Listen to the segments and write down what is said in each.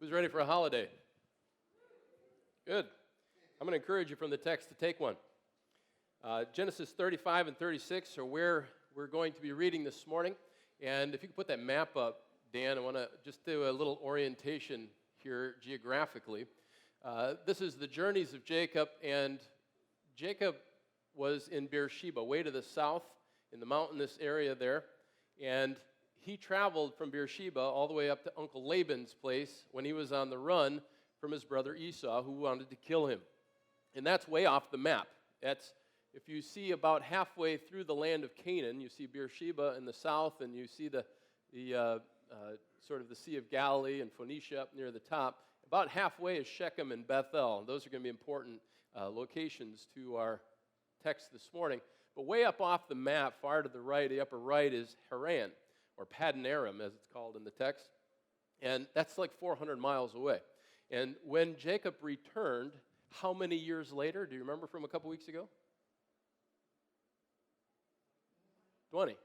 Who's ready for a holiday? Good. I'm going to encourage you from the text to take one. Genesis 35 and 36 are where we're going to be reading this morning. And if you could put that map up, Dan, I want to just do a little orientation here geographically. This is the journeys of Jacob, and Jacob was in Beersheba, way to the south in the mountainous area there. And he traveled from Beersheba all the way up to Uncle Laban's place when he was on the run from his brother Esau, who wanted to kill him. And that's way off the map. That's, if you see about halfway through the land of Canaan, you see Beersheba in the south, and you see the sort of the Sea of Galilee and Phoenicia up near the top. About halfway is Shechem and Bethel. Those are going to be important locations to our text this morning. But way up off the map, far to the right, the upper right, is Haran, or Paddan Aram, as it's called in the text. And that's like 400 miles away. And when Jacob returned, how many years later? Do you remember from a couple weeks ago? 20.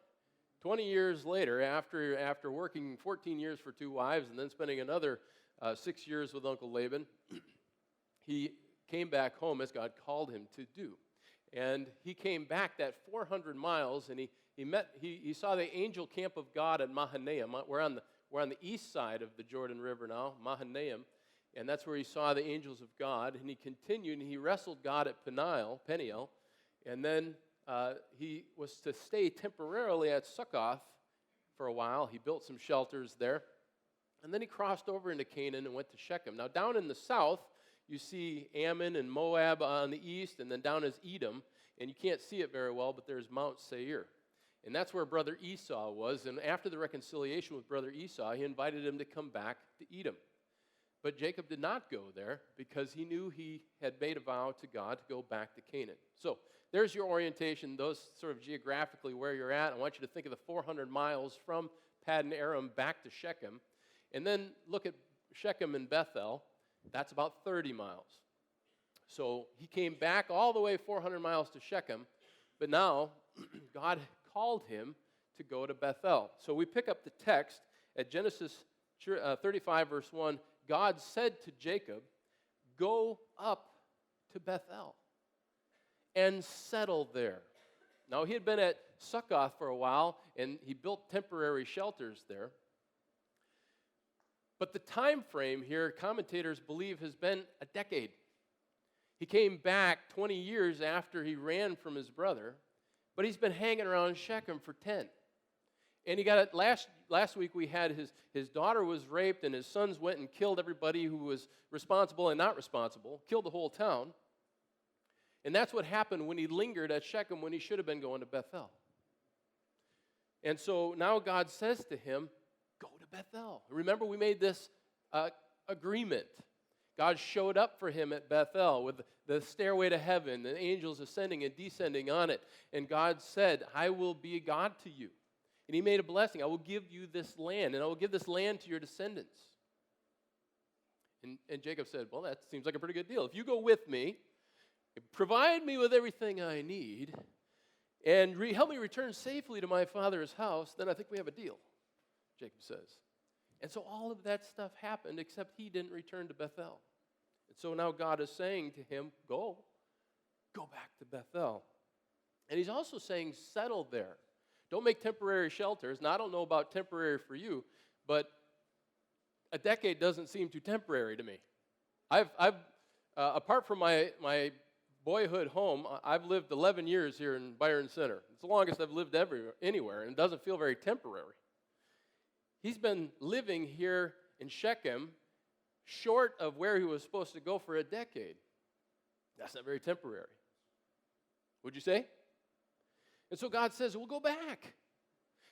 20 years later, after working 14 years for two wives and then spending another 6 years with Uncle Laban, he came back home as God called him to do. And he came back that 400 miles, and he saw the angel camp of God at Mahanaim. We're on the east side of the Jordan River now, Mahanaim, and that's where he saw the angels of God. And he continued, and he wrestled God at Peniel, and then he was to stay temporarily at Succoth for a while. He built some shelters there, and then he crossed over into Canaan and went to Shechem. Now, down in the south, you see Ammon and Moab on the east, and then down is Edom, and you can't see it very well, but there's Mount Seir. And that's where brother Esau was, and after the reconciliation with brother Esau, he invited him to come back to Edom. But Jacob did not go there because he knew he had made a vow to God to go back to Canaan. So there's your orientation, those sort of geographically where you're at. I want you to think of the 400 miles from Paddan Aram back to Shechem, and then look at Shechem and Bethel. That's about 30 miles. So he came back all the way 400 miles to Shechem, but now God called him to go to Bethel. So we pick up the text at Genesis 35, verse 1. God said to Jacob, "Go up to Bethel and settle there." Now, he had been at Succoth for a while, and he built temporary shelters there. But the time frame here, commentators believe, has been a decade. He came back 20 years after he ran from his brother, but he's been hanging around Shechem for 10. And he got it last week. We had his daughter was raped, and his sons went and killed everybody who was responsible and not responsible, killed the whole town. And that's what happened when he lingered at Shechem when he should have been going to Bethel. And so now God says to him, "Go to Bethel." Remember, we made this agreement. God showed up for him at Bethel with the stairway to heaven, the angels ascending and descending on it. And God said, "I will be a God to you." And he made a blessing. "I will give you this land, and I will give this land to your descendants." And Jacob said, "Well, that seems like a pretty good deal. If you go with me, provide me with everything I need, and help me return safely to my father's house, then I think we have a deal," Jacob says. And so all of that stuff happened, except he didn't return to Bethel. And so now God is saying to him, go back to Bethel. And he's also saying, settle there. Don't make temporary shelters. Now, I don't know about temporary for you, but a decade doesn't seem too temporary to me. I've apart from my boyhood home, I've lived 11 years here in Byron Center. It's the longest I've lived anywhere, and it doesn't feel very temporary. He's been living here in Shechem, short of where he was supposed to go for a decade. That's not very temporary. Would you say? And so God says, "Well, go back."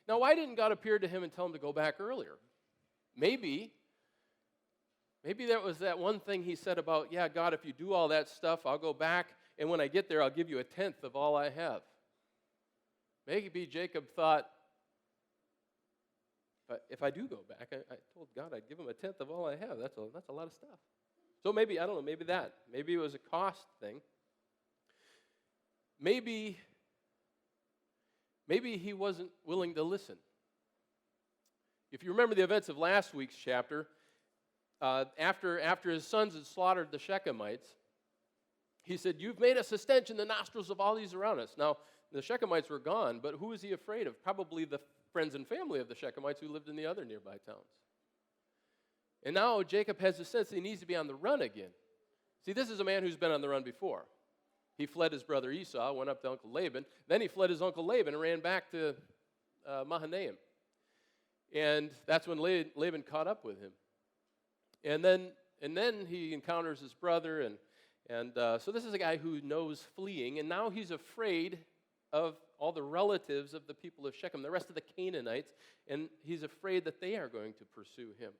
Now, why didn't God appear to him and tell him to go back earlier? Maybe that was that one thing he said about, "Yeah, God, if you do all that stuff, I'll go back, and when I get there, I'll give you a tenth of all I have." Maybe Jacob thought, if I do go back, I told God I'd give him a tenth of all I have. That's a lot of stuff. So maybe, I don't know, maybe it was a cost thing. Maybe he wasn't willing to listen. If you remember the events of last week's chapter, after his sons had slaughtered the Shechemites, he said, "You've made us a stench in the nostrils of all these around us." Now, the Shechemites were gone, but who was he afraid of? Probably the friends and family of the Shechemites who lived in the other nearby towns. And now Jacob has a sense that he needs to be on the run again. See, this is a man who's been on the run before. He fled his brother Esau, went up to Uncle Laban. Then he fled his Uncle Laban and ran back to Mahanaim. And that's when Laban caught up with him. And then he encounters his brother, and so this is a guy who knows fleeing, and now he's afraid of all the relatives of the people of Shechem, the rest of the Canaanites, and he's afraid that they are going to pursue him.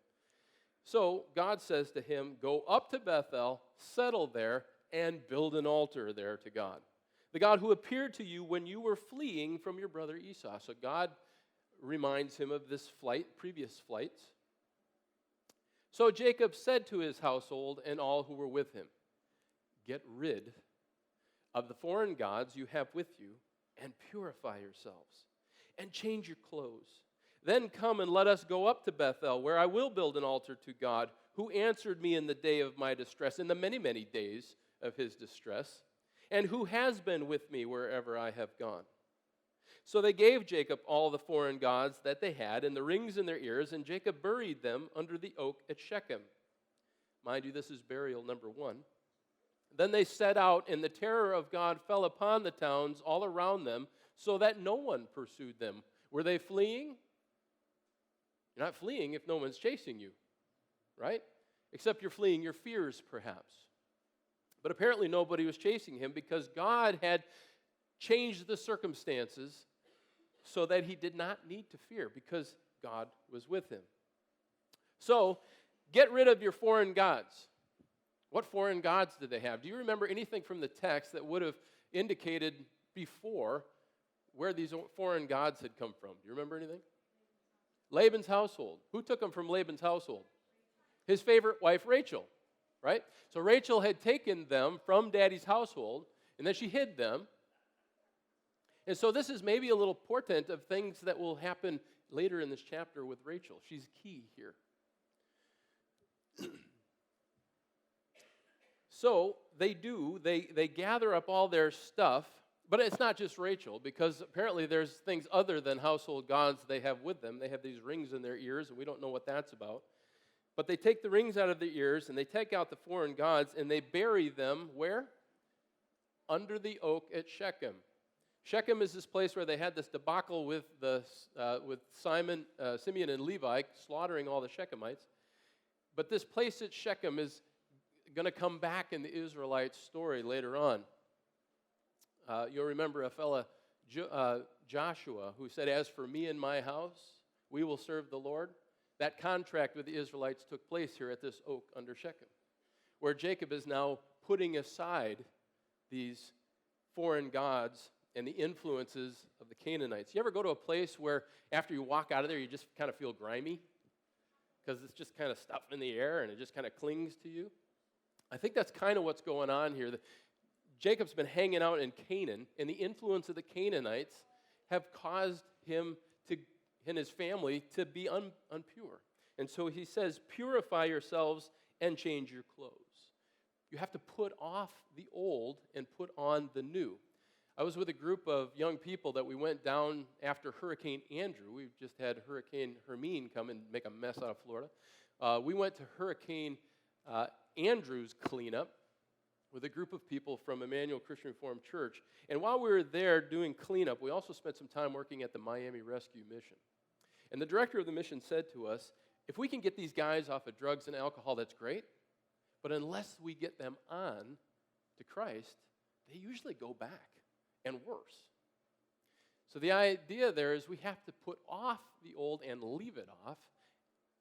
So God says to him, "Go up to Bethel, settle there, and build an altar there to God, the God who appeared to you when you were fleeing from your brother Esau." So God reminds him of this previous flights. So Jacob said to his household and all who were with him, "Get rid of the foreign gods you have with you and purify yourselves and change your clothes. Then come and let us go up to Bethel, where I will build an altar to God, who answered me in the day of my distress, in the many, many days of his distress, and who has been with me wherever I have gone." So they gave Jacob all the foreign gods that they had and the rings in their ears, and Jacob buried them under the oak at Shechem. Mind you, this is burial number 1. Then they set out, and the terror of God fell upon the towns all around them, so that no one pursued them. Were they fleeing? You're not fleeing if no one's chasing you, right? Except you're fleeing your fears, perhaps. But apparently nobody was chasing him because God had changed the circumstances so that he did not need to fear because God was with him. So, get rid of your foreign gods. What foreign gods did they have? Do you remember anything from the text that would have indicated before where these foreign gods had come from? Do you remember anything? Laban's household. Who took them from Laban's household? His favorite wife, Rachel, right? So Rachel had taken them from Daddy's household, and then she hid them. And so this is maybe a little portent of things that will happen later in this chapter with Rachel. She's key here. So they gather up all their stuff, but it's not just Rachel, because apparently there's things other than household gods they have with them. They have these rings in their ears, and we don't know what that's about. But they take the rings out of their ears, and they take out the foreign gods, and they bury them where? Under the oak at Shechem. Shechem is this place where they had this debacle with Simeon and Levi slaughtering all the Shechemites. But this place at Shechem is going to come back in the Israelite story later on. You'll remember a fella, Joshua, who said, "As for me and my house, we will serve the Lord." That contract with the Israelites took place here at this oak under Shechem, where Jacob is now putting aside these foreign gods and the influences of the Canaanites. You ever go to a place where after you walk out of there, you just kind of feel grimy? Because it's just kind of stuff in the air and it just kind of clings to you? I think that's kind of what's going on here. Jacob's been hanging out in Canaan, and the influence of the Canaanites have caused him and his family to be unpure. And so he says, "Purify yourselves and change your clothes." You have to put off the old and put on the new. I was with a group of young people that we went down after Hurricane Andrew. We've just had Hurricane Hermine come and make a mess out of Florida. We went to Hurricane Andrew's cleanup with a group of people from Emmanuel Christian Reformed Church. And while we were there doing cleanup, we also spent some time working at the Miami Rescue Mission. And the director of the mission said to us, "If we can get these guys off of drugs and alcohol, that's great. But unless we get them on to Christ, they usually go back, and worse." So the idea there is we have to put off the old and leave it off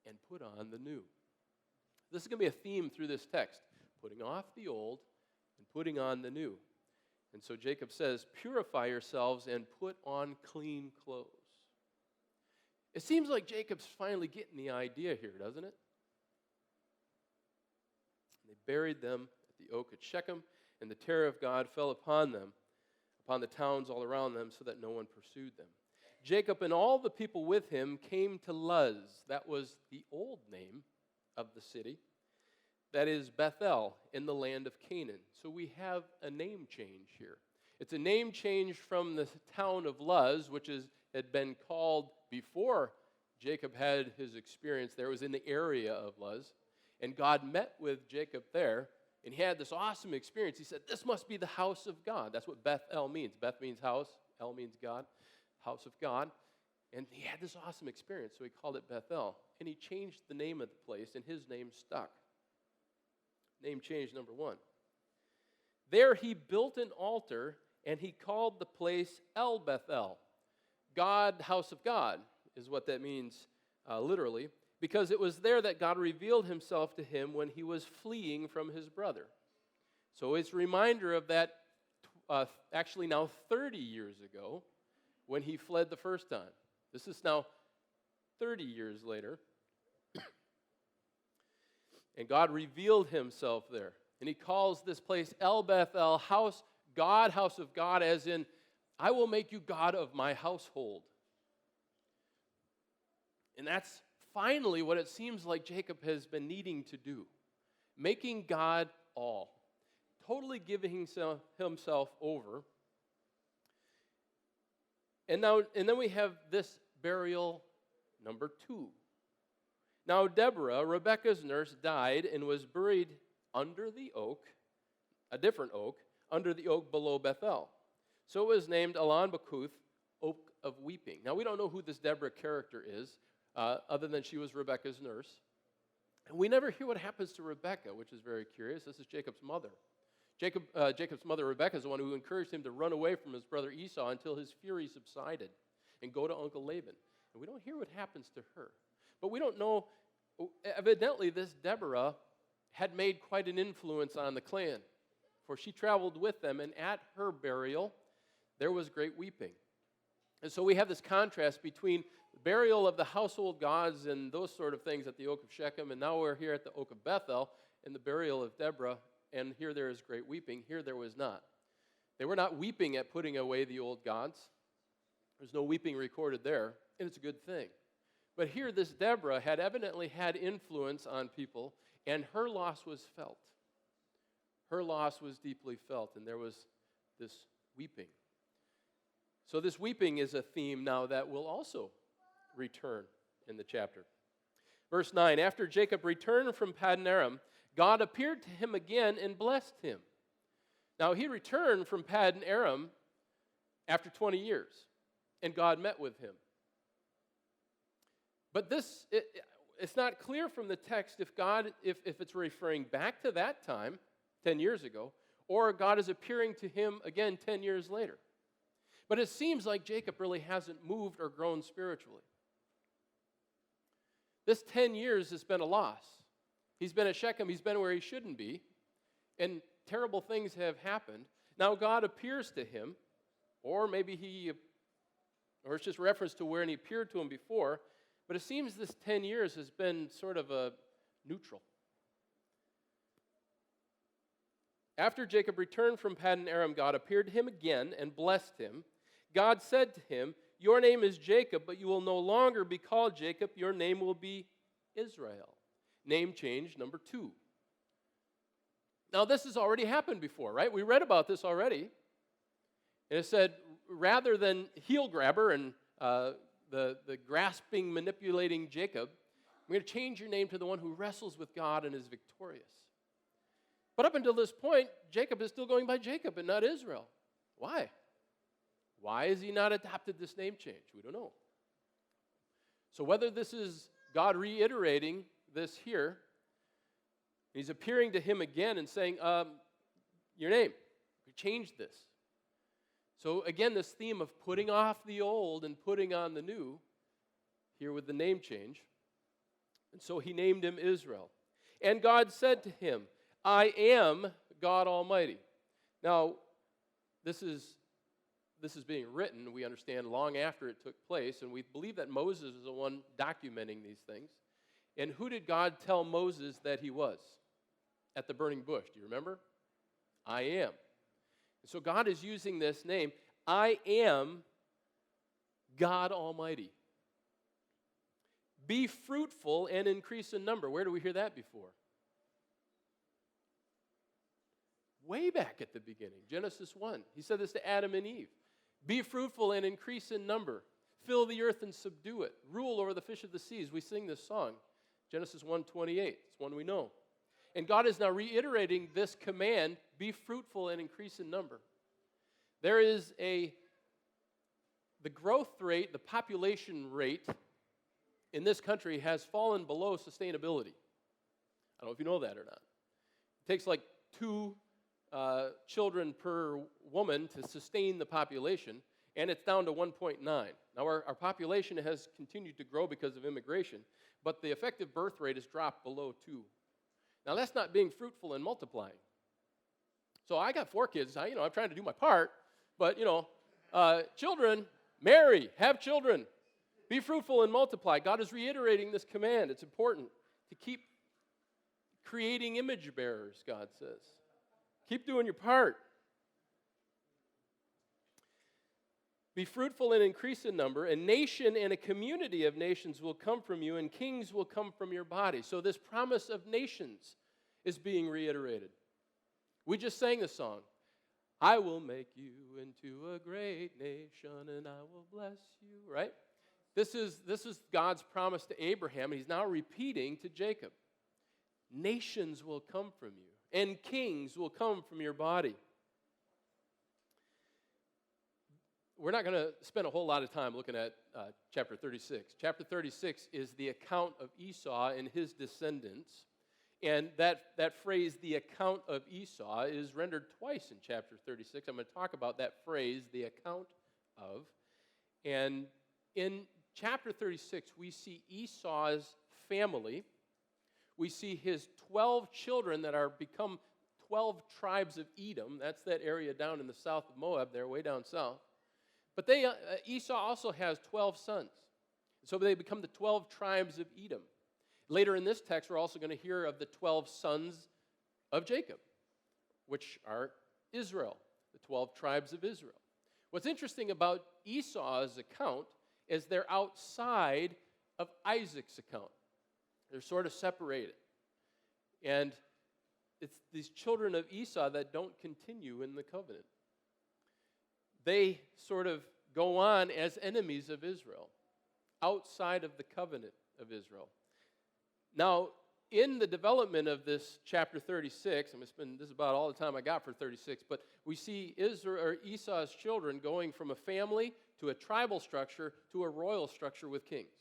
and put on the new. This is going to be a theme through this text, putting off the old and putting on the new. And so Jacob says, "Purify yourselves and put on clean clothes." It seems like Jacob's finally getting the idea here, doesn't it? They buried them at the oak at Shechem, and the terror of God fell upon them, upon the towns all around them, so that no one pursued them. Jacob and all the people with him came to Luz. That was the old name of the city. That is Bethel in the land of Canaan. So we have a name change here. It's a name change from the town of Luz, which had been called before Jacob had his experience there. It was in the area of Luz. And God met with Jacob there, and he had this awesome experience. He said, this must be the house of God. That's what Bethel means. Beth means house. El means God. House of God. And he had this awesome experience, so he called it Bethel. And he changed the name of the place, and his name stuck. Name change number 1. There he built an altar, and he called the place El Bethel. God, house of God, is what that means literally, because it was there that God revealed himself to him when he was fleeing from his brother. So it's a reminder of that, actually now 30 years ago, when he fled the first time. This is now 30 years later. And God revealed himself there. And he calls this place El Bethel, house of God, as in, I will make you God of my household. And that's finally what it seems like Jacob has been needing to do. Making God all. Totally giving himself over. And then we have this burial number 2. Now Deborah, Rebekah's nurse, died and was buried under the oak, a different oak, under the oak below Bethel. So it was named Alon Bakuth, Oak of Weeping. Now we don't know who this Deborah character is, other than she was Rebekah's nurse. And we never hear what happens to Rebekah, which is very curious. This is Jacob's mother. Jacob's mother, Rebekah, is the one who encouraged him to run away from his brother Esau until his fury subsided and go to Uncle Laban. And we don't hear what happens to her. But we don't know, evidently this Deborah had made quite an influence on the clan, for she traveled with them, and at her burial there was great weeping. And so we have this contrast between the burial of the household gods and those sort of things at the Oak of Shechem, and now we're here at the Oak of Bethel and the burial of Deborah, and here there is great weeping. Here there was not. They were not weeping at putting away the old gods. There's no weeping recorded there, and it's a good thing. But here this Deborah had evidently had influence on people, and her loss was felt. Her loss was deeply felt, and there was this weeping. So this weeping is a theme now that will also return in the chapter. Verse 9, after Jacob returned from Paddan Aram, God appeared to him again and blessed him. Now he returned from Paddan Aram after 20 years, and God met with him. But it's not clear from the text if it's referring back to that time, 10 years ago, or God is appearing to him again 10 years later. But it seems like Jacob really hasn't moved or grown spiritually. This 10 years has been a loss. He's been at Shechem, he's been where he shouldn't be, and terrible things have happened. Now God appears to him, or maybe it's just reference to where he appeared to him before, but it seems this 10 years has been sort of a neutral. After Jacob returned from Paddan Aram, God appeared to him again and blessed him. God said to him, your name is Jacob, but you will no longer be called Jacob. Your name will be Israel. Name change number 2. Now this has already happened before, right? We read about this already. And it said, rather than heel grabber and the grasping, manipulating Jacob, I'm going to change your name to the one who wrestles with God and is victorious. But up until this point, Jacob is still going by Jacob and not Israel. Why? Why has he not adopted this name change? We don't know. So whether this is God reiterating this here, he's appearing to him again and saying, your name, we changed this. So again, this theme of putting off the old and putting on the new, here with the name change. And so he named him Israel. And God said to him, I am God Almighty. Now, this is being written, we understand, long after it took place, and we believe that Moses is the one documenting these things. And who did God tell Moses that he was at the burning bush? Do you remember? I am. And so God is using this name, I am God Almighty. Be fruitful and increase in number. Where do we hear that before? Way back at the beginning, Genesis 1. He said this to Adam and Eve. Be fruitful and increase in number. Fill the earth and subdue it. Rule over the fish of the seas. We sing this song, Genesis 1:28. It's one we know. And God is now reiterating this command, be fruitful and increase in number. There is the growth rate, the population rate in this country has fallen below sustainability. I don't know if you know that or not. It takes like 2 children per woman to sustain the population, and it's down to 1.9. Now, our population has continued to grow because of immigration, but the effective birth rate has dropped below 2. Now, that's not being fruitful and multiplying. So I got 4 kids. I'm trying to do my part, but, children, marry, have children, be fruitful and multiply. God is reiterating this command. It's important to keep creating image bearers, God says. Keep doing your part. Be fruitful and increase in number. A nation and a community of nations will come from you, and kings will come from your body. So this promise of nations is being reiterated. We just sang the song. I will make you into a great nation, and I will bless you, right? This is God's promise to Abraham, and he's now repeating to Jacob. Nations will come from you, and kings will come from your body. We're not going to spend a whole lot of time looking at chapter 36. Chapter 36 is the account of Esau and his descendants. And that phrase, the account of Esau, is rendered twice in chapter 36. I'm going to talk about that phrase, the account of. And in chapter 36, we see Esau's family. We see his 12 children that are become 12 tribes of Edom. That's that area down in the south of Moab there, way down south. But Esau also has 12 sons. So they become the 12 tribes of Edom. Later in this text, we're also going to hear of the 12 sons of Jacob, which are Israel, the 12 tribes of Israel. What's interesting about Esau's account is they're outside of Isaac's account. They're sort of separated. And it's these children of Esau that don't continue in the covenant. They sort of go on as enemies of Israel, outside of the covenant of Israel. Now, in the development of this chapter 36, I'm going to spend this is about all the time I got for 36, but we see Esau's children going from a family to a tribal structure to a royal structure with kings.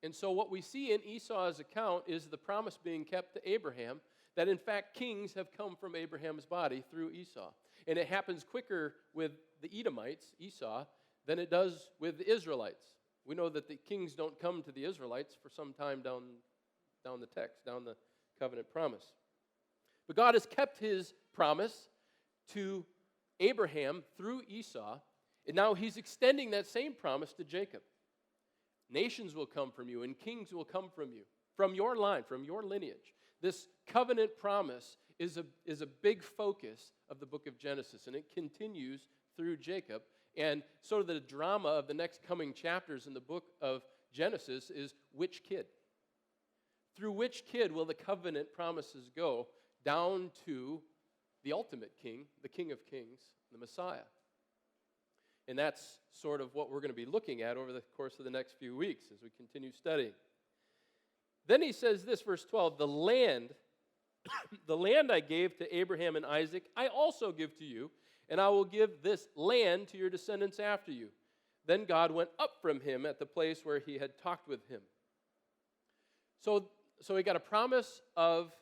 And so what we see in Esau's account is the promise being kept to Abraham that in fact kings have come from Abraham's body through Esau. And it happens quicker with the Edomites, Esau, than it does with the Israelites. We know that the kings don't come to the Israelites for some time down the text, down the covenant promise. But God has kept his promise to Abraham through Esau, and now he's extending that same promise to Jacob. Nations will come from you, and kings will come from you, from your line, from your lineage. This covenant promise is a big focus of the book of Genesis, and it continues through Jacob. And sort of the drama of the next coming chapters in the book of Genesis is which kid? Through which kid will the covenant promises go down to the ultimate king, the King of Kings, the Messiah? And that's sort of what we're going to be looking at over the course of the next few weeks as we continue studying. Then he says this, verse 12, the land I gave to Abraham and Isaac, I also give to you, and I will give this land to your descendants after you. Then God went up from him at the place where he had talked with him. So he got a promise of,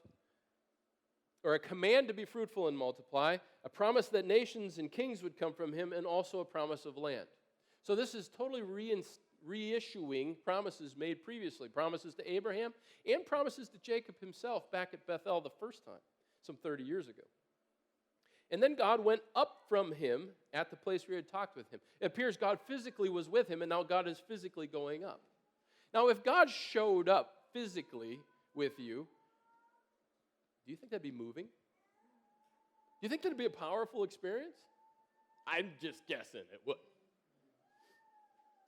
or a command to be fruitful and multiply, a promise that nations and kings would come from him, and also a promise of land. So this is totally reissuing promises made previously, promises to Abraham and promises to Jacob himself back at Bethel the first time, some 30 years ago. And then God went up from him at the place where he had talked with him. It appears God physically was with him, and now God is physically going up. Now, if God showed up physically with you, do you think that'd be moving? Do you think that'd be a powerful experience? I'm just guessing it would.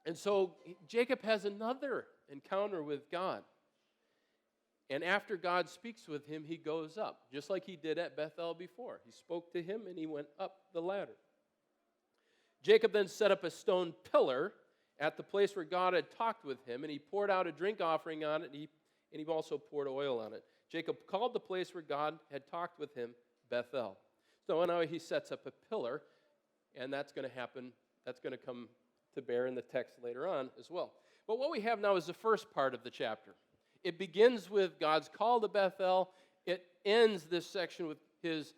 And so Jacob has another encounter with God. And after God speaks with him, he goes up, just like he did at Bethel before. He spoke to him, and he went up the ladder. Jacob then set up a stone pillar at the place where God had talked with him, and he poured out a drink offering on it, and he also poured oil on it. Jacob called the place where God had talked with him Bethel. So now he sets up a pillar, and that's going to happen. That's going to come to bear in the text later on as well. But what we have now is the first part of the chapter. It begins with God's call to Bethel. It ends this section with his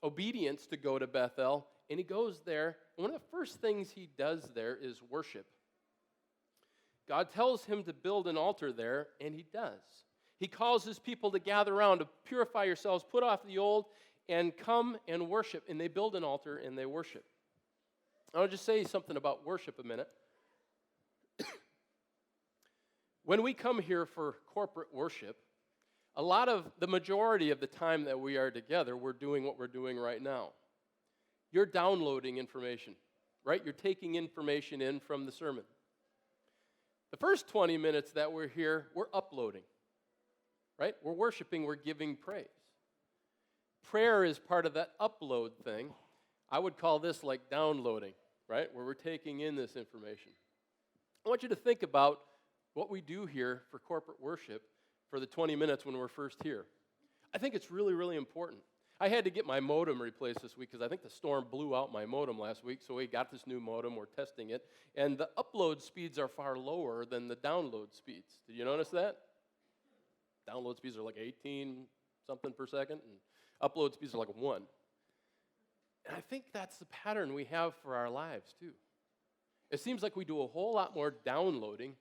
obedience to go to Bethel, and he goes there. One of the first things he does there is worship. God tells him to build an altar there, and he does. He calls his people to gather around, to purify yourselves, put off the old, and come and worship. And they build an altar, and they worship. I'll just say something about worship a minute. When we come here for corporate worship, the majority of the time that we are together, we're doing what we're doing right now. You're downloading information, right? You're taking information in from the sermon. The first 20 minutes that we're here, we're uploading, right? We're worshiping, we're giving praise. Prayer is part of that upload thing. I would call this like downloading, right? Where we're taking in this information. I want you to think about what we do here for corporate worship for the 20 minutes when we're first here. I think it's really, really important. I had to get my modem replaced this week because I think the storm blew out my modem last week, so we got this new modem, we're testing it, and the upload speeds are far lower than the download speeds. Did you notice that? Download speeds are like 18 something per second, and upload speeds are like 1. And I think that's the pattern we have for our lives, too. It seems like we do a whole lot more downloading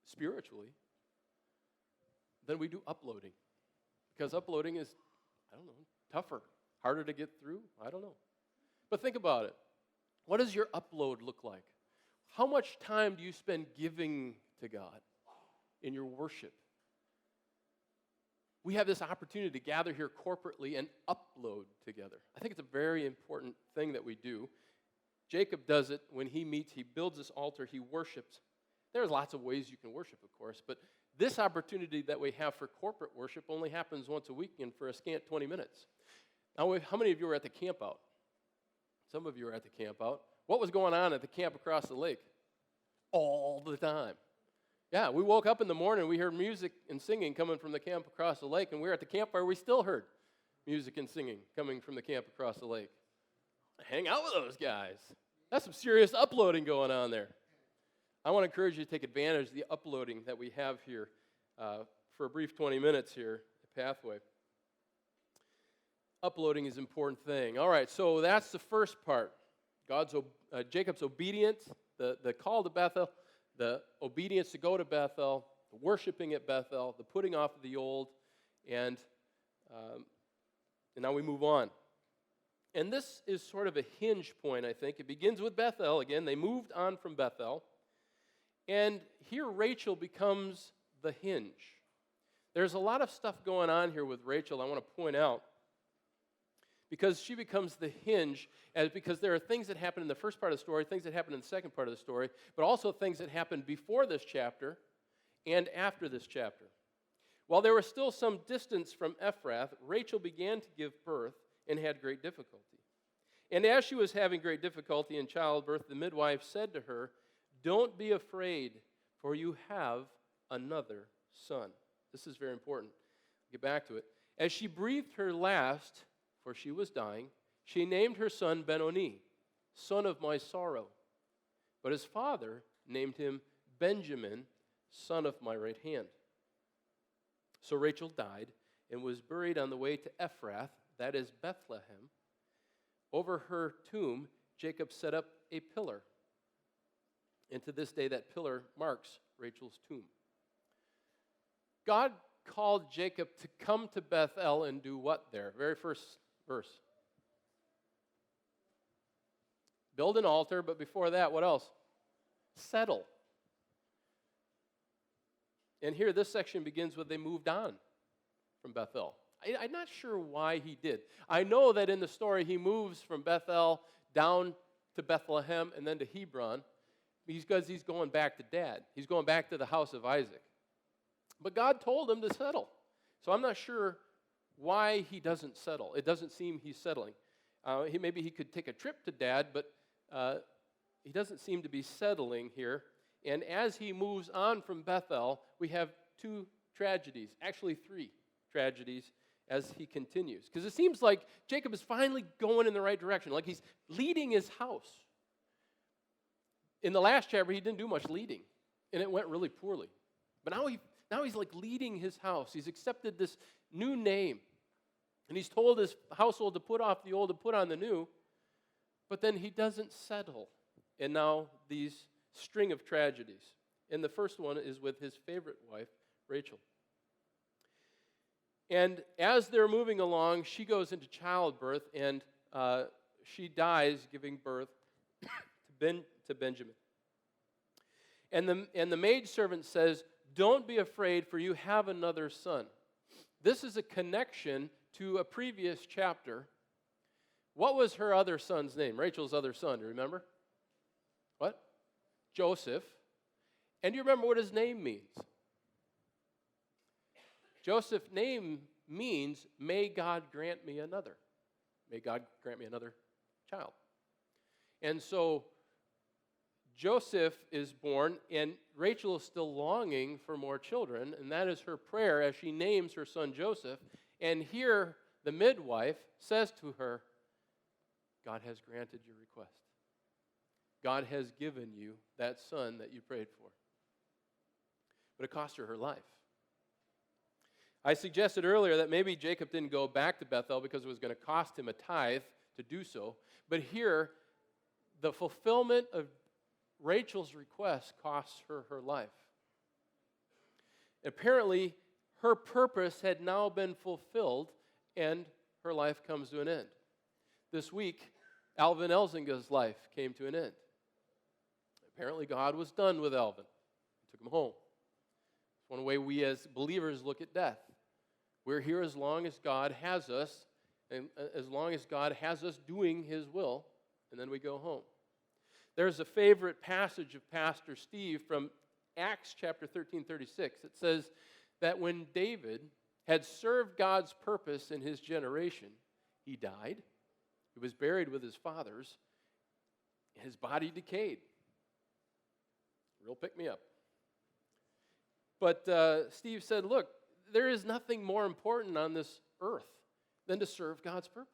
spiritually than we do uploading. Because uploading is, tougher, harder to get through. I don't know. But think about it. What does your upload look like? How much time do you spend giving to God in your worship? We have this opportunity to gather here corporately and upload together. I think it's a very important thing that we do. Jacob does it when he meets, he builds this altar, he worships. There's lots of ways you can worship, of course, but this opportunity that we have for corporate worship only happens once a week and for a scant 20 minutes. Now, how many of you were at the camp out? Some of you were at the camp out. What was going on at the camp across the lake? All the time. Yeah, we woke up in the morning, we heard music and singing coming from the camp across the lake, and we were at the campfire, we still heard music and singing coming from the camp across the lake. Hang out with those guys. That's some serious uploading going on there. I want to encourage you to take advantage of the uploading that we have here for a brief 20 minutes here at Pathway. Uploading is an important thing. All right, so that's the first part. Jacob's obedience, the call to Bethel, the obedience to go to Bethel, the worshiping at Bethel, the putting off of the old, and now we move on. And this is sort of a hinge point, I think. It begins with Bethel. Again, they moved on from Bethel. And here Rachel becomes the hinge. There's a lot of stuff going on here with Rachel I want to point out because she becomes the hinge because there are things that happen in the first part of the story, things that happen in the second part of the story, but also things that happen before this chapter and after this chapter. While there was still some distance from Ephrath, Rachel began to give birth and had great difficulty. And as she was having great difficulty in childbirth, the midwife said to her, "Don't be afraid, for you have another son." This is very important. I'll get back to it. As she breathed her last, for she was dying, she named her son Ben-Oni, son of my sorrow. But his father named him Benjamin, son of my right hand. So Rachel died and was buried on the way to Ephrath, that is Bethlehem. Over her tomb, Jacob set up a pillar. And to this day, that pillar marks Rachel's tomb. God called Jacob to come to Bethel and do what there? Very first verse. Build an altar, but before that, what else? Settle. And here, this section begins with they moved on from Bethel. I'm not sure why he did. I know that in the story, he moves from Bethel down to Bethlehem and then to Hebron. because he's going back to Dad. He's going back to the house of Isaac. But God told him to settle. So I'm not sure why he doesn't settle. It doesn't seem he's settling. Maybe he could take a trip to Dad, but he doesn't seem to be settling here. And as he moves on from Bethel, we have two tragedies, actually three tragedies as he continues. Because it seems like Jacob is finally going in the right direction, like he's leading his house. In the last chapter, he didn't do much leading, and it went really poorly. But now he's like leading his house. He's accepted this new name, and he's told his household to put off the old and put on the new, but then he doesn't settle. And now these string of tragedies. And the first one is with his favorite wife, Rachel. And as they're moving along, she goes into childbirth, and she dies giving birth to Benjamin. And the maidservant says, "Don't be afraid, for you have another son." This is a connection to a previous chapter. What was her other son's name? Rachel's other son, do you remember? What? Joseph. And do you remember what his name means? Joseph's name means, "May God grant me another." May God grant me another child. And so Joseph is born, and Rachel is still longing for more children, and that is her prayer as she names her son Joseph. And here the midwife says to her, "God has granted your request. God has given you that son that you prayed for." But it cost her life. I suggested earlier that maybe Jacob didn't go back to Bethel because it was going to cost him a tithe to do so. But here, the fulfillment of Rachel's request costs her life. Apparently, her purpose had now been fulfilled, and her life comes to an end. This week, Alvin Elzinga's life came to an end. Apparently, God was done with Alvin. He took him home. It's one way we as believers look at death. We're here as long as God has us, and as long as God has us doing His will, and then we go home. There's a favorite passage of Pastor Steve from Acts chapter 13:36. It says that when David had served God's purpose in his generation, he died, he was buried with his fathers, and his body decayed. Real pick me up. But Steve said, look, there is nothing more important on this earth than to serve God's purpose.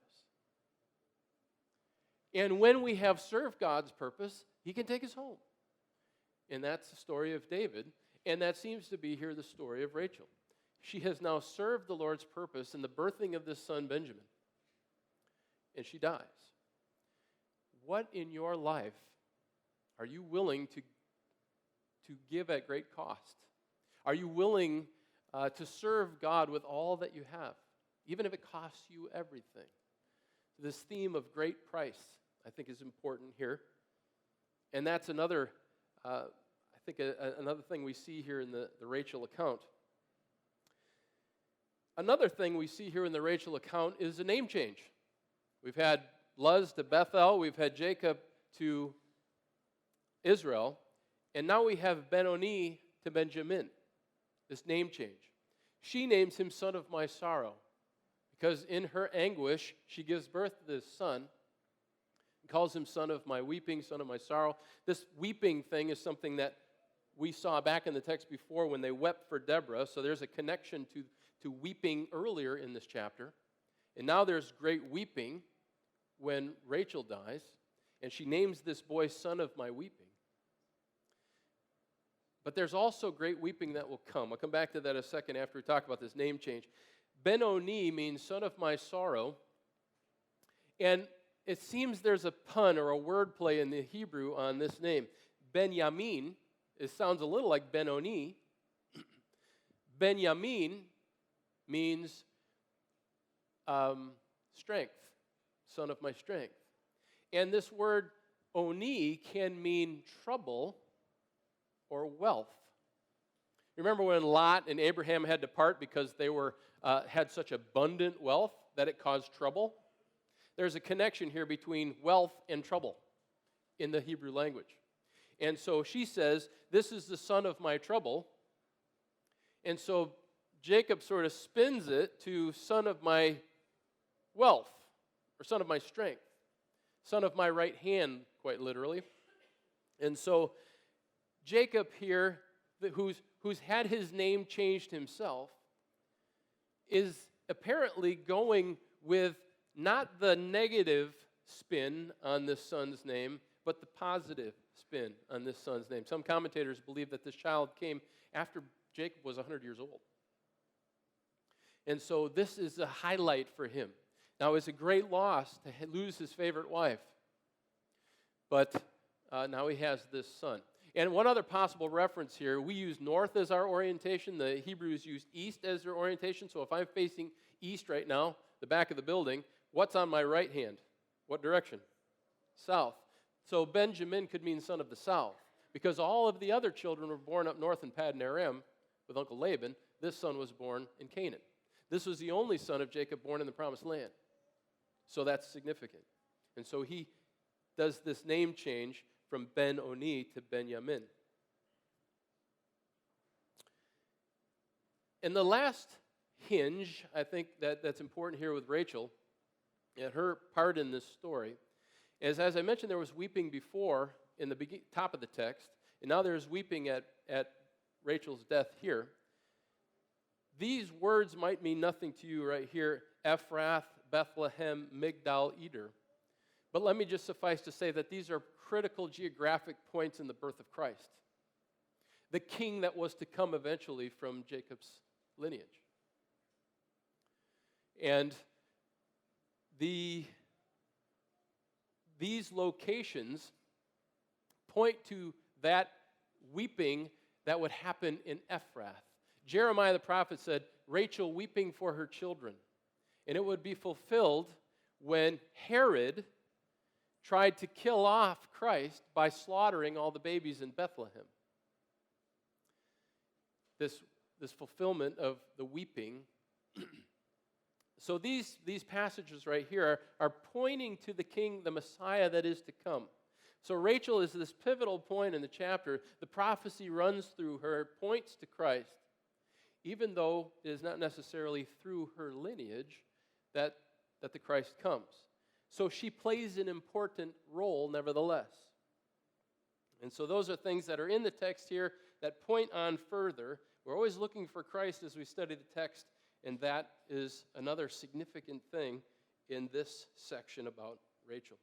And when we have served God's purpose, He can take us home. And that's the story of David, and that seems to be here the story of Rachel. She has now served the Lord's purpose in the birthing of this son, Benjamin, and she dies. What in your life are you willing to give at great cost? Are you willing to serve God with all that you have, even if it costs you everything? This theme of great price, I think, is important here. And that's another, another thing we see here in the Rachel account. Another thing we see here in the Rachel account is a name change. We've had Luz to Bethel, we've had Jacob to Israel, and now we have Ben-Oni to Benjamin, this name change. She names him son of my sorrow, because in her anguish, she gives birth to this son and calls him son of my weeping, son of my sorrow. This weeping thing is something that we saw back in the text before when they wept for Deborah, so there's a connection to weeping earlier in this chapter. And now there's great weeping when Rachel dies, and she names this boy son of my weeping. But there's also great weeping that will come. I'll come back to that in a second after we talk about this name change. Ben-Oni means son of my sorrow. And it seems there's a pun or a word play in the Hebrew on this name. Benjamin, it sounds a little like Ben-Oni. Benjamin means strength, son of my strength. And this word Oni can mean trouble or wealth. Remember when Lot and Abraham had to part because they had such abundant wealth that it caused trouble? There's a connection here between wealth and trouble in the Hebrew language. And so she says, this is the son of my trouble. And so Jacob sort of spins it to son of my wealth, or son of my strength, son of my right hand, quite literally. And so Jacob here, who's had his name changed himself, is apparently going with not the negative spin on this son's name, but the positive spin on this son's name. Some commentators believe that this child came after Jacob was 100 years old. And so this is a highlight for him. Now, it's a great loss to lose his favorite wife, but now he has this son. And one other possible reference here, we use north as our orientation. The Hebrews used east as their orientation. So if I'm facing east right now, the back of the building, what's on my right hand? What direction? South. So Benjamin could mean son of the south, because all of the other children were born up north in Paddan Aram with Uncle Laban. This son was born in Canaan. This was the only son of Jacob born in the Promised Land. So that's significant. And so he does this name change from Ben-Oni to Benjamin. And the last hinge, I think that's important here with Rachel, and her part in this story, is, as I mentioned, there was weeping before in the top of the text, and now there's weeping at Rachel's death here. These words might mean nothing to you right here, Ephrath, Bethlehem, Migdal, Eder. But let me just suffice to say that these are critical geographic points in the birth of Christ, the king that was to come eventually from Jacob's lineage. And these locations point to that weeping that would happen in Ephrath. Jeremiah the prophet said, Rachel weeping for her children. And it would be fulfilled when Herod tried to kill off Christ by slaughtering all the babies in Bethlehem. This fulfillment of the weeping. So these passages right here are pointing to the king, the Messiah that is to come. So Rachel is this pivotal point in the chapter. The prophecy runs through her, points to Christ, even though it is not necessarily through her lineage that the Christ comes. So she plays an important role nevertheless. And so those are things that are in the text here that point on further. We're always looking for Christ as we study the text, and that is another significant thing in this section about Rachel.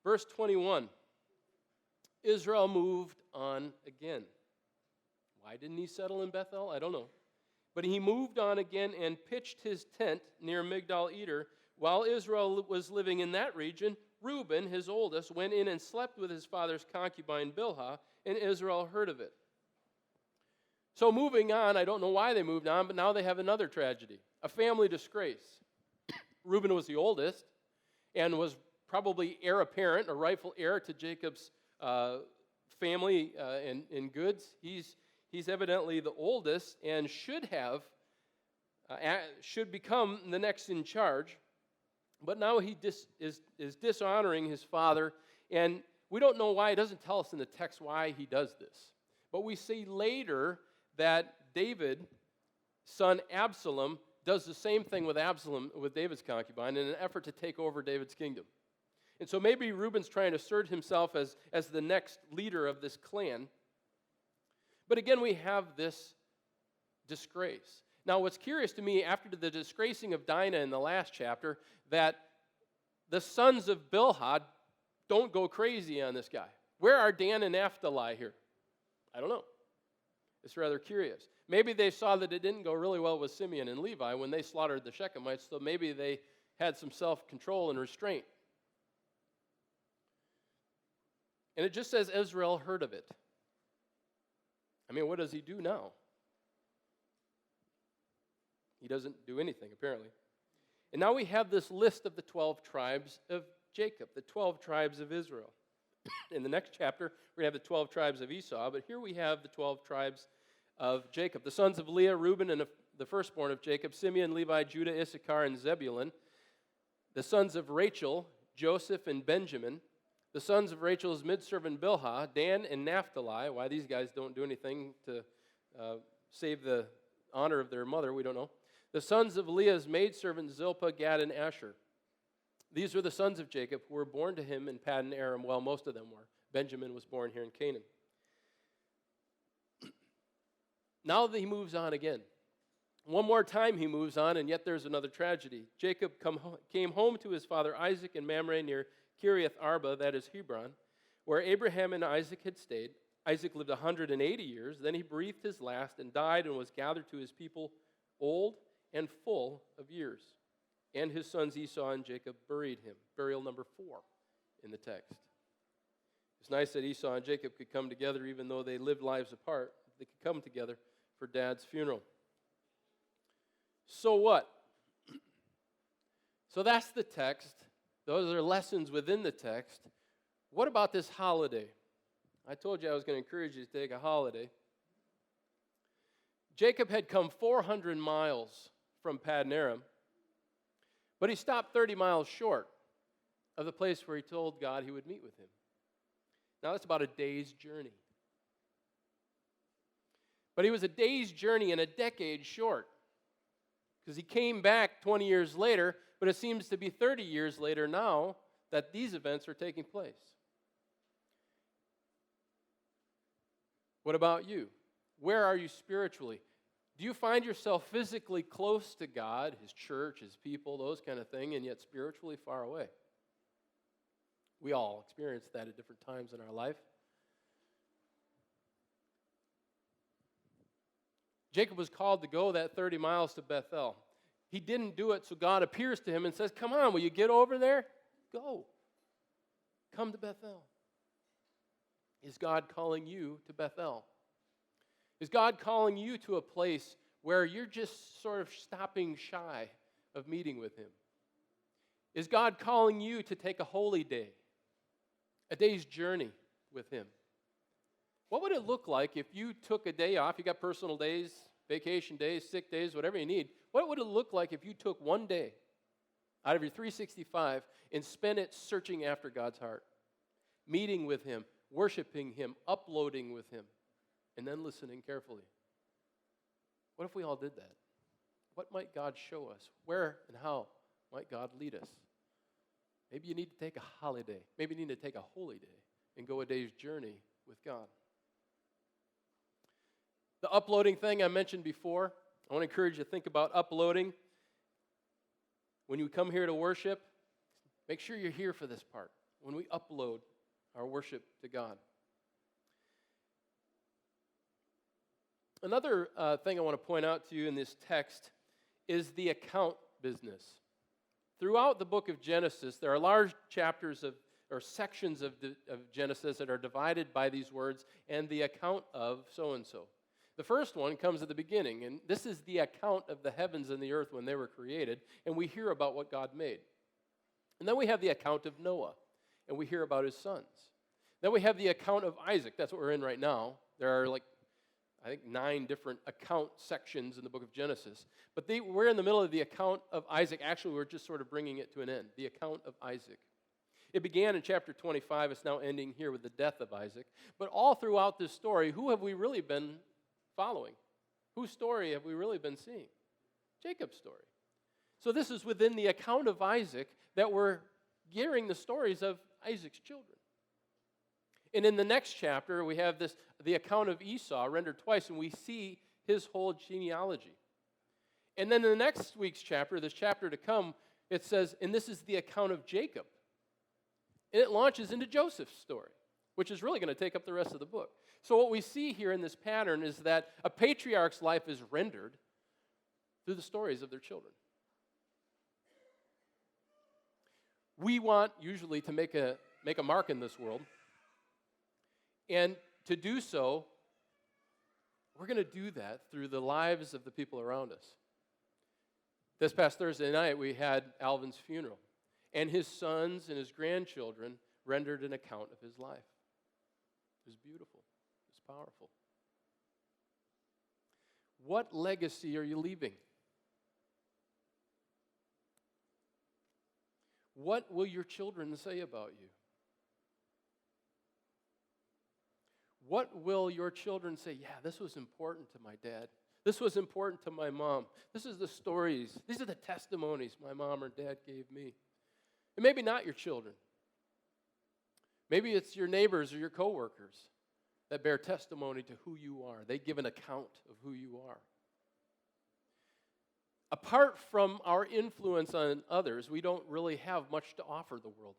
Verse 21, Israel moved on again. Why didn't he settle in Bethel? I don't know. But he moved on again and pitched his tent near Migdal Eder. While Israel was living in that region, Reuben, his oldest, went in and slept with his father's concubine Bilhah, and Israel heard of it. So moving on, I don't know why they moved on, but now they have another tragedy, a family disgrace. Reuben was the oldest and was probably heir apparent, a rightful heir to Jacob's family and goods. He's evidently the oldest and should become the next in charge. But now he is dishonoring his father, and we don't know why. It doesn't tell us in the text why he does this. But we see later that David, son Absalom, does the same thing with David's concubine, in an effort to take over David's kingdom. And so maybe Reuben's trying to assert himself as the next leader of this clan. But again, we have this disgrace. Now, what's curious to me, after the disgracing of Dinah in the last chapter, that the sons of Bilhah don't go crazy on this guy. Where are Dan and Naphtali here? I don't know. It's rather curious. Maybe they saw that it didn't go really well with Simeon and Levi when they slaughtered the Shechemites, so maybe they had some self-control and restraint. And it just says Israel heard of it. I mean, what does he do now? He doesn't do anything, apparently. And now we have this list of the 12 tribes of Jacob, the 12 tribes of Israel. In the next chapter, we're going to have the 12 tribes of Esau, but here we have the 12 tribes of Jacob. The sons of Leah, Reuben, and the firstborn of Jacob, Simeon, Levi, Judah, Issachar, and Zebulun. The sons of Rachel, Joseph and Benjamin. The sons of Rachel's maidservant Bilhah, Dan and Naphtali. Why these guys don't do anything to save the honor of their mother, we don't know. The sons of Leah's maidservant Zilpah, Gad, and Asher. These were the sons of Jacob who were born to him in Paddan Aram. Well, most of them were. Benjamin was born here in Canaan. Now that he moves on again. One more time he moves on, and yet there's another tragedy. Jacob came home to his father Isaac in Mamre near Kiriath Arba, that is Hebron, where Abraham and Isaac had stayed. Isaac lived 180 years. Then he breathed his last and died and was gathered to his people, old and full of years. And his sons Esau and Jacob buried him. Burial number 4 in the text. It's nice that Esau and Jacob could come together even though they lived lives apart. They could come together for Dad's funeral. So what? So that's the text. Those are lessons within the text. What about this holiday? I told you I was going to encourage you to take a holiday. Jacob had come 400 miles from Paddan Aram, but he stopped 30 miles short of the place where he told God he would meet with him. Now that's about a day's journey. But he was a day's journey and a decade short, because he came back 20 years later, but it seems to be 30 years later now that these events are taking place. What about you? Where are you spiritually? Do you find yourself physically close to God, His church, His people, those kind of thing, and yet spiritually far away? We all experience that at different times in our life. Jacob was called to go that 30 miles to Bethel. He didn't do it, so God appears to him and says, "Come on, will you get over there? Go. Come to Bethel." Is God calling you to Bethel? Is God calling you to a place where you're just sort of stopping shy of meeting with Him? Is God calling you to take a holy day, a day's journey with Him? What would it look like if you took a day off? You got personal days, vacation days, sick days, whatever you need. What would it look like if you took one day out of your 365 and spent it searching after God's heart, meeting with Him, worshiping Him, uploading with Him, and then listening carefully? What if we all did that? What might God show us? Where and how might God lead us? Maybe you need to take a holiday. Maybe you need to take a holy day and go a day's journey with God. The uploading thing I mentioned before, I want to encourage you to think about uploading. When you come here to worship, make sure you're here for this part, when we upload our worship to God. Another thing I want to point out to you in this text is the account business. Throughout the book of Genesis, there are large chapters or sections of Genesis that are divided by these words, and the account of so-and-so. The first one comes at the beginning, and this is the account of the heavens and the earth when they were created, and we hear about what God made. And then we have the account of Noah, and we hear about his sons. Then we have the account of Isaac. That's what we're in right now. There are 9 different account sections in the book of Genesis. But we're in the middle of the account of Isaac. Actually, we're just sort of bringing it to an end, the account of Isaac. It began in chapter 25. It's now ending here with the death of Isaac. But all throughout this story, who have we really been following? Whose story have we really been seeing? Jacob's story. So this is within the account of Isaac that we're hearing the stories of Isaac's children. And in the next chapter, we have the account of Esau rendered twice, and we see his whole genealogy. And then in the next week's chapter, this chapter to come, it says, and this is the account of Jacob. And it launches into Joseph's story, which is really going to take up the rest of the book. So what we see here in this pattern is that a patriarch's life is rendered through the stories of their children. We want usually to make a mark in this world. And to do so, we're going to do that through the lives of the people around us. This past Thursday night, we had Alvin's funeral, and his sons and his grandchildren rendered an account of his life. It was beautiful. It was powerful. What legacy are you leaving? What will your children say about you? what will your children say? Yeah, this was important to my dad. This was important to my mom. This is the stories. These are the testimonies my mom or dad gave me. And maybe not your children. Maybe it's your neighbors or your coworkers that bear testimony to who you are. They give an account of who you are. Apart from our influence on others, we don't really have much to offer the world.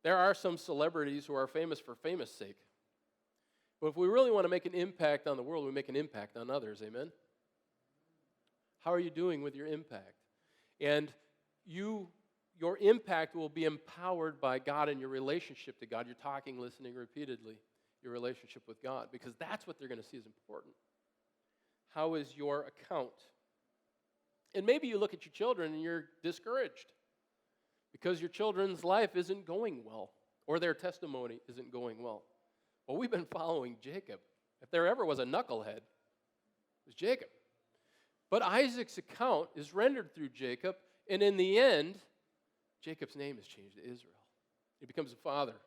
There are some celebrities who are famous for famous sake. But if we really want to make an impact on the world, we make an impact on others, amen? How are you doing with your impact? And your impact will be empowered by God and your relationship to God. You're talking, listening repeatedly, your relationship with God, because that's what they're going to see as important. How is your account? And maybe you look at your children and you're discouraged because your children's life isn't going well or their testimony isn't going well. Well, we've been following Jacob. If there ever was a knucklehead, it was Jacob. But Isaac's account is rendered through Jacob, and in the end, Jacob's name is changed to Israel. He becomes the father of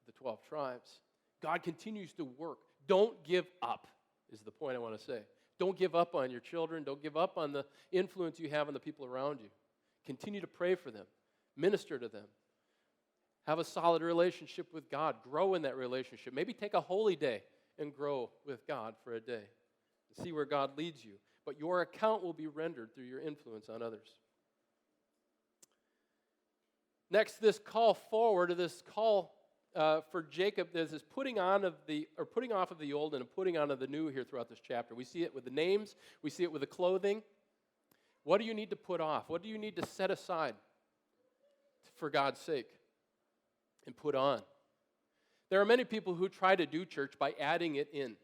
the 12 tribes. God continues to work. Don't give up, is the point I want to say. Don't give up on your children. Don't give up on the influence you have on the people around you. Continue to pray for them. Minister to them. Have a solid relationship with God. Grow in that relationship. Maybe take a holy day and grow with God for a day. See where God leads you. But your account will be rendered through your influence on others. Next, this call forward, this call for Jacob, there's this putting off of the old and a putting on of the new here throughout this chapter. We see it with the names. We see it with the clothing. What do you need to put off? What do you need to set aside for God's sake and put on? There are many people who try to do church by adding it in,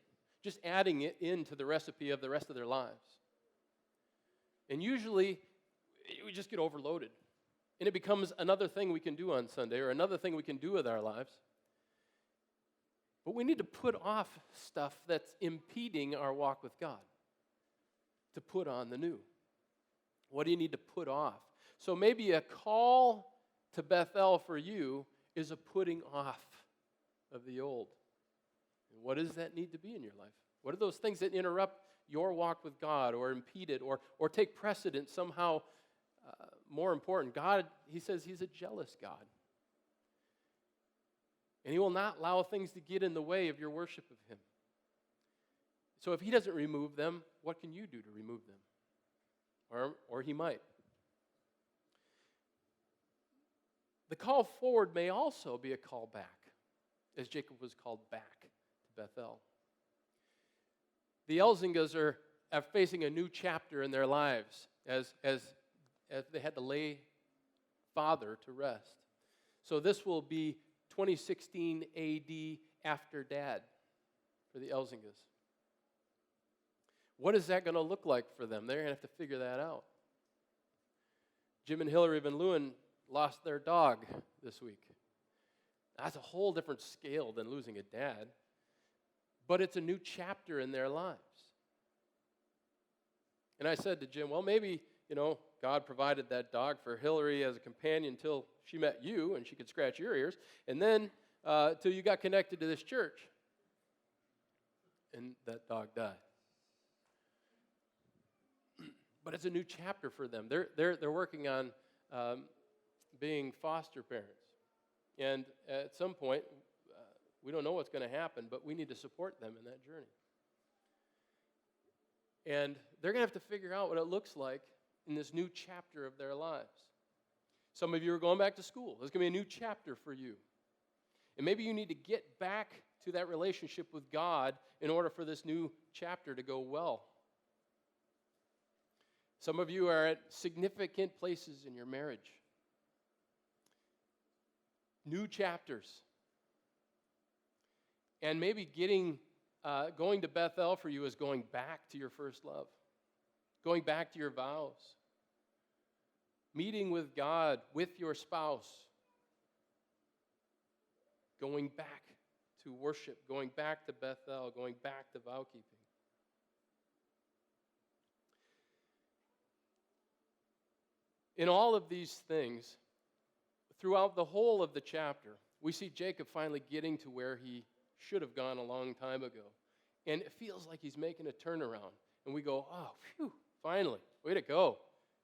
just adding it into the recipe of the rest of their lives. And usually, we just get overloaded. And it becomes another thing we can do on Sunday or another thing we can do with our lives. But we need to put off stuff that's impeding our walk with God to put on the new. What do you need to put off? So maybe a call to Bethel for you is a putting off of the old. And what does that need to be in your life? What are those things that interrupt your walk with God or impede it or take precedence somehow? More important, God, he says he's a jealous God. And he will not allow things to get in the way of your worship of him. So if he doesn't remove them, what can you do to remove them? Or he might. The call forward may also be a call back, as Jacob was called back to Bethel. The Elzingas are facing a new chapter in their lives as they had to lay father to rest. So this will be 2016 AD after Dad for the Elzingas. What is that going to look like for them? They're going to have to figure that out. Jim and Hillary Van Leeuwen lost their dog this week. That's a whole different scale than losing a dad, but it's a new chapter in their lives. And I said to Jim, well, maybe, God provided that dog for Hillary as a companion until she met you and she could scratch your ears, and then till you got connected to this church. And that dog died. But it's a new chapter for them. They're working on being foster parents. And at some point, we don't know what's going to happen, but we need to support them in that journey. And they're going to have to figure out what it looks like in this new chapter of their lives. Some of you are going back to school. There's going to be a new chapter for you. And maybe you need to get back to that relationship with God in order for this new chapter to go well. Some of you are at significant places in your marriage. New chapters. And maybe going to Bethel for you is going back to your first love. Going back to your vows. Meeting with God, with your spouse. Going back to worship. Going back to Bethel. Going back to vow keeping. In all of these things, throughout the whole of the chapter, we see Jacob finally getting to where he should have gone a long time ago. And it feels like he's making a turnaround. And we go, oh, phew, finally, way to go,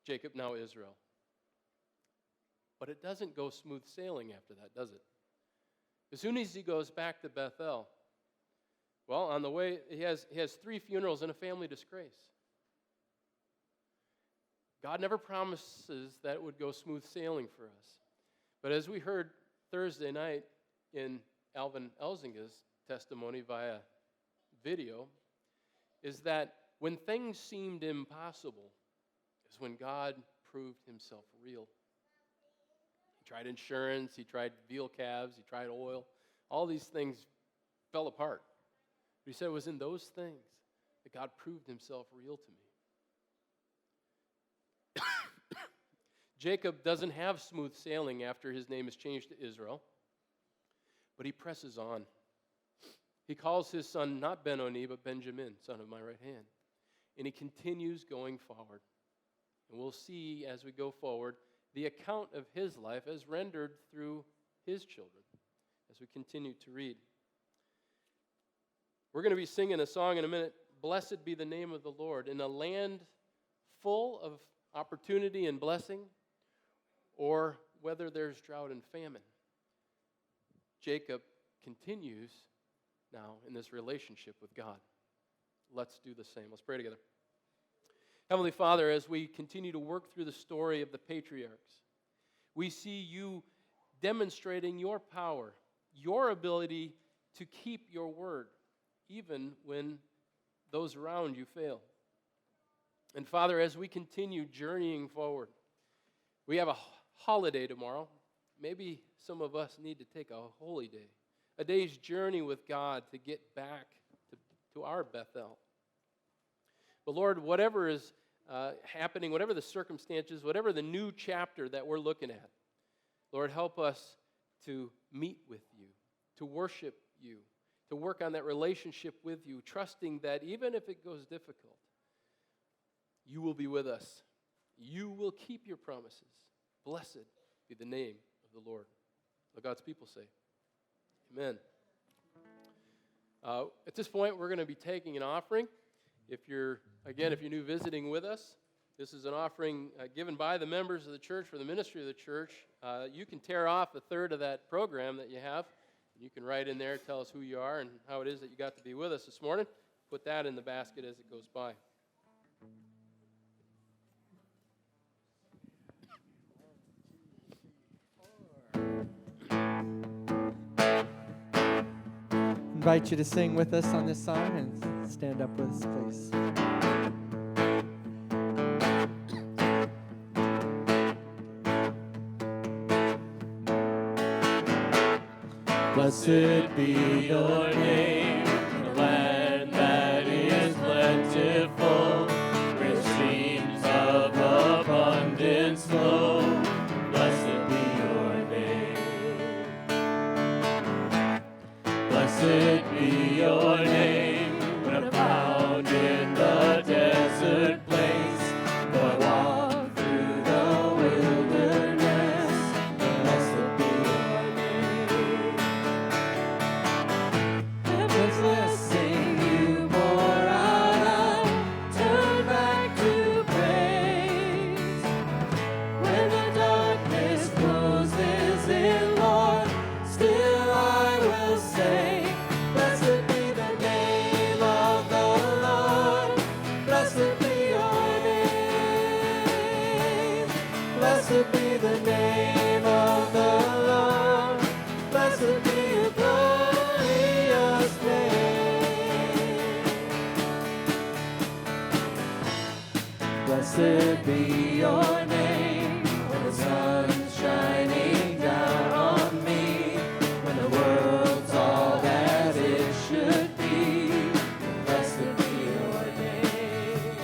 Jacob, now Israel. But it doesn't go smooth sailing after that, does it? As soon as he goes back to Bethel, well, on the way, he has 3 funerals and a family disgrace. God never promises that it would go smooth sailing for us. But as we heard Thursday night in Alvin Elzinga's testimony via video, is that when things seemed impossible is when God proved himself real. He tried insurance, he tried veal calves, he tried oil. All these things fell apart. But he said it was in those things that God proved himself real to me. Jacob doesn't have smooth sailing after his name is changed to Israel, but he presses on. He calls his son not Ben-Oni, but Benjamin, son of my right hand. And he continues going forward. And we'll see as we go forward the account of his life as rendered through his children as we continue to read. We're going to be singing a song in a minute, Blessed be the name of the Lord, in a land full of opportunity and blessing, or whether there's drought and famine. Jacob continues now in this relationship with God. Let's do the same. Let's pray together. Heavenly Father, as we continue to work through the story of the patriarchs, we see you demonstrating your power, your ability to keep your word, even when those around you fail. And Father, as we continue journeying forward, we have a holiday tomorrow. Maybe some of us need to take a holy day, a day's journey with God to get back to our Bethel. But Lord, whatever is happening, whatever the circumstances, whatever the new chapter that we're looking at, Lord, help us to meet with you, to worship you, to work on that relationship with you, trusting that even if it goes difficult, you will be with us. You will keep your promises. Blessed be the name of the Lord. Let God's people say, amen. At this point, we're going to be taking an offering. If you're new visiting with us, this is an offering given by the members of the church for the ministry of the church. You can tear off a third of that program that you have. You can write in there, tell us who you are and how it is that you got to be with us this morning. Put that in the basket as it goes by. Invite you to sing with us on this song and stand up with us, please. Blessed be your name, the land that is plentiful, where streams of abundance flow. Blessed be your name. Blessed be your name, when I found in the desert place, though I walk through the wilderness. Blessed be your name. Heaven's blessing you pour out, I'll turn back to praise. When the darkness closes in, Lord, still I will say, blessed be the name of the Lord. Blessed be your name. Blessed be the name of the Lord. Blessed be your glorious name. Blessed be your name when the sun's shining down on me, when the world's all that it should be. Blessed be your name.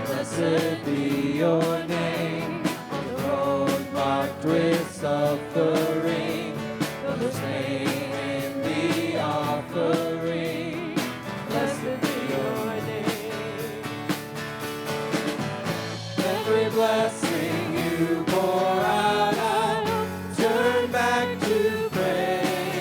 Blessed be your name on the road marked with suffering, though there's pain in the offering. Blessed be your name. Every blessing you pour out, I'll turn back to praise.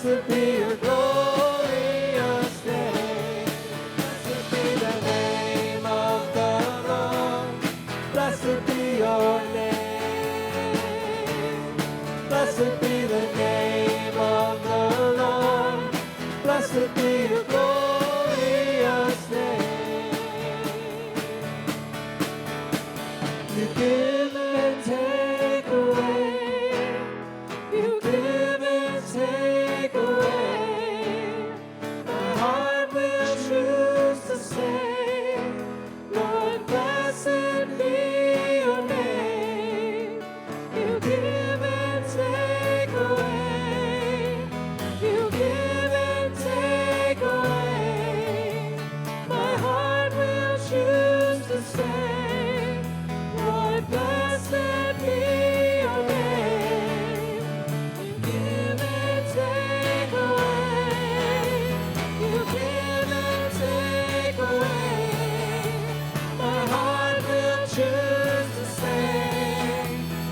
Blessed be your glorious name. Blessed be the name of the Lord. Blessed be your name. Blessed be the name of the Lord. Blessed be your glorious name. You give and take away. You give and take away. My heart will choose to say, Lord, blessed be your name. You give and take away. You give and take away. My heart will choose to say, Lord, blessed be your name. You give and take away. You give and take away. My heart will choose to say,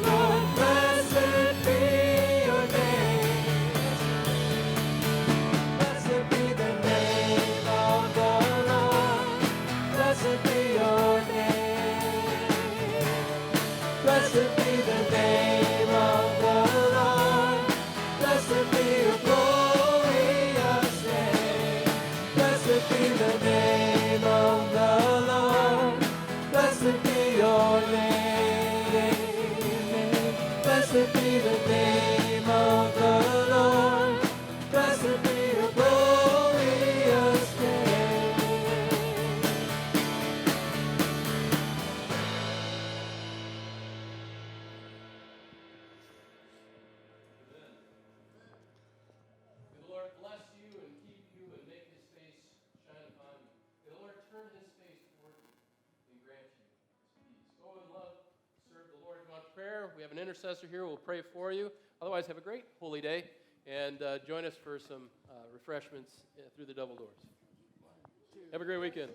Lord, blessed be your name. Blessed be the name of the Lord. Blessed be your name. Blessed be the name of the Lord. Blessed be your glorious name. Blessed be the name of the Lord. Blessed be your name. Blessed be the name of the Lord. Blessed be your glorious name. May the Lord bless you and keep you and make his face shine upon you. May the Lord turn his face toward you and grant you his peace. Go in love, serve the Lord. If you want prayer, we have an intercessor here who will pray for you. Otherwise, have a great holy day and join us for some refreshments through the double doors. Have a great weekend.